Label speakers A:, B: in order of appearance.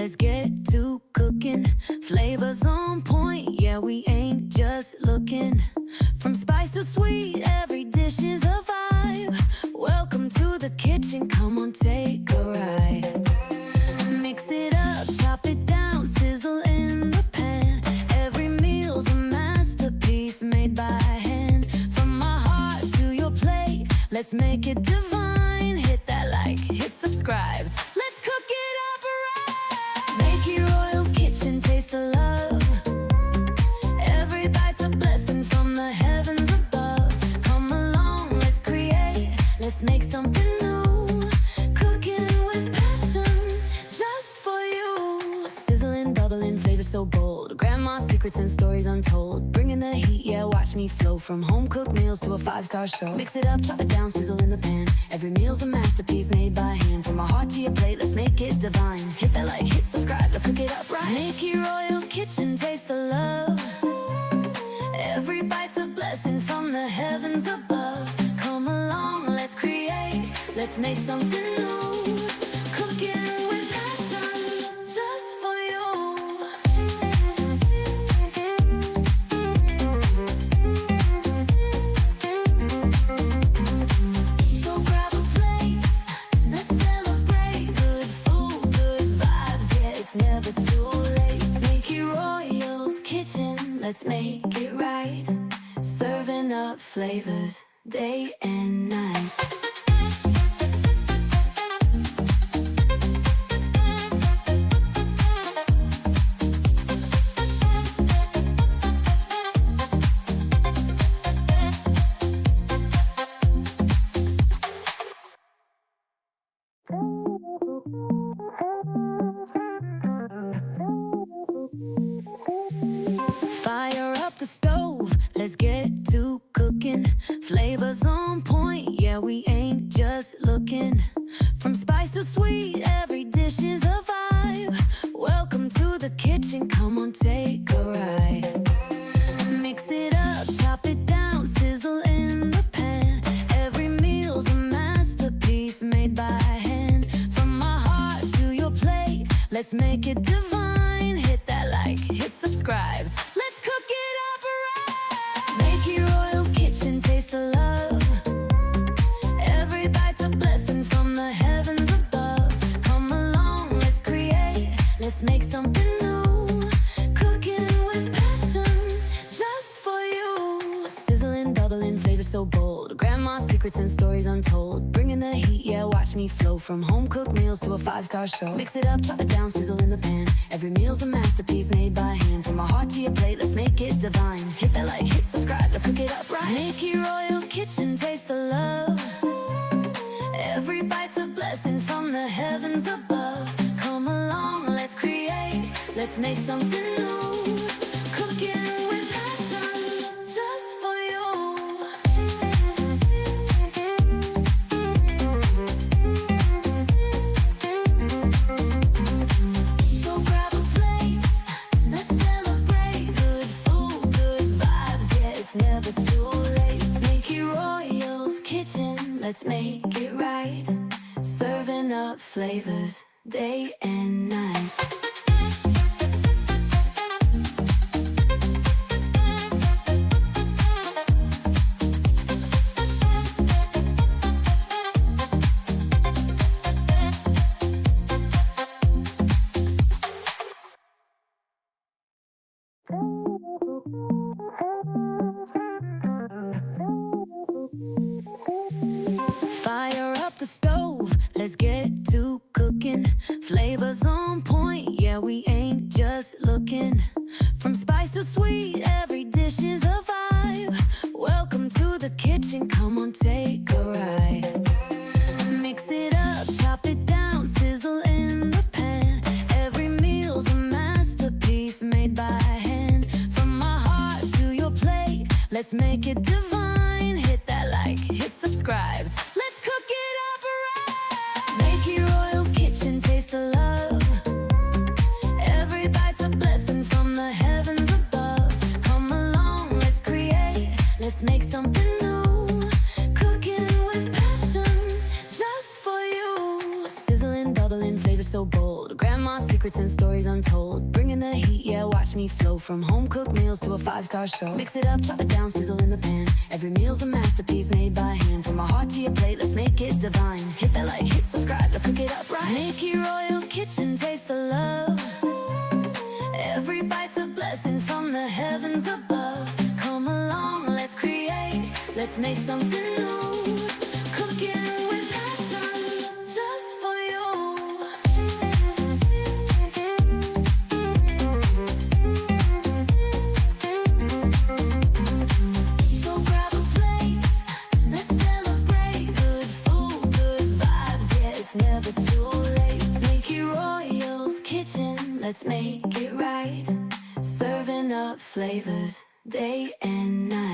A: let's get to cooking. Flavors on point, yeah, we ain't just looking. From spice to sweet, every dish is a vibe. Welcome to the kitchen, come on, take a ride. Mix it up, chop it down, sizzle in the pan. Every meal's a masterpiece made by hand. From my heart to your plate, let's make it divine. Hit that like, hit subscribe. Let's cook it up right. Make your Royal's kitchen taste the love. Every bite's a blessing from the heavens above. Come along, let's create, let's make something new. Cooking with passion, just for you. Sizzling, bubbling, flavor so bold. Grandma's secrets and stories untold. Bringing the heat, yeah, watch me flow. From home-cooked meals to a 5-star show. Mix it up, chop it down, sizzle in the pan. Every meal's a masterpiece made by hand. From my heart to your plate, let's make it divine. Hit that like, hit subscribe, let's cook it up right. Nikki Royal's kitchen, taste the love. Every bite's a blessing from the heavens above. Come along, let's create, let's make something new. Cooking with passion, just for you. So grab a plate, let's celebrate. Good food, good vibes, yeah, it's never too late. Nikki Royal's kitchen, let's make it right. Serving up flavors day and night. Fire up the stove, let's get to cooking. Flavors on point, yeah, we ain't just looking. From spice to sweet, every dish is a vibe. Welcome to the kitchen, come on, take a ride. Mix it up, chop it down, sizzle in the pan. Every meal's a masterpiece made by hand. From my heart to your plate, let's make it divine. Hit that like, hit subscribe. Let's cook it up right. Make your Royal's kitchen taste the love. Every bite's a blessing from the heavens above. Come along, let's create, let's make something new. Cooking with passion, just for you. Sizzling, bubbling, flavor so bold. Grandma's secrets and stories untold. Bringing the heat, yeah, watch me flow. From home-cooked meals to a 5-star show. Mix it up, chop it down, sizzle in the pan. Every meal's a masterpiece made by hand. From my heart to your plate, let's make it divine. Hit that like, hit subscribe, let's cook it up right. Nikki Royal's kitchen, taste the love. Every bite's a blessing from the heavens above. Come along, let's create, let's make something new. Cooking with passion, just for you. So grab a plate, let's celebrate. Good food, good vibes, yeah, it's never too late. Nikki Royal's kitchen, let's make it right. Serving up flavors day and night. Fire up the stove, let's get to cooking. Flavors on point, yeah, we ain't just looking. From spice to sweet, every dish is a vibe. Welcome to the kitchen, come on, take a ride. Mix it up, chop it down, sizzle in the pan. Every meal's a masterpiece made by hand. From my heart to your plate, let's make it divine. Hit that like, hit subscribe. Let's cook it up right. Make your Royal's kitchen taste the love. Every bite's a blessing from the heavens above. Come along, let's create, let's make something new. Cooking with passion, just for you. Sizzling, bubbling, flavor so bold. Grandma's secret secrets and stories untold. Bringing the heat, yeah, watch me flow. From home-cooked meals to a 5-star show. Mix it up, chop it down, sizzle in the pan. Every meal's a masterpiece made by hand. From my heart to your plate, let's make it divine. Hit that like, hit subscribe, let's cook it up right. Nikki Royal's Kitchen, taste the love. Every bite's a blessing from the heavens above. Come along, let's create, let's make something new. Cooking with passion, just for you. So grab a plate, let's celebrate. Good food, good vibes, yeah, it's never too late. Nikki Royal's Kitchen, let's make it right. Serving up flavors day and night.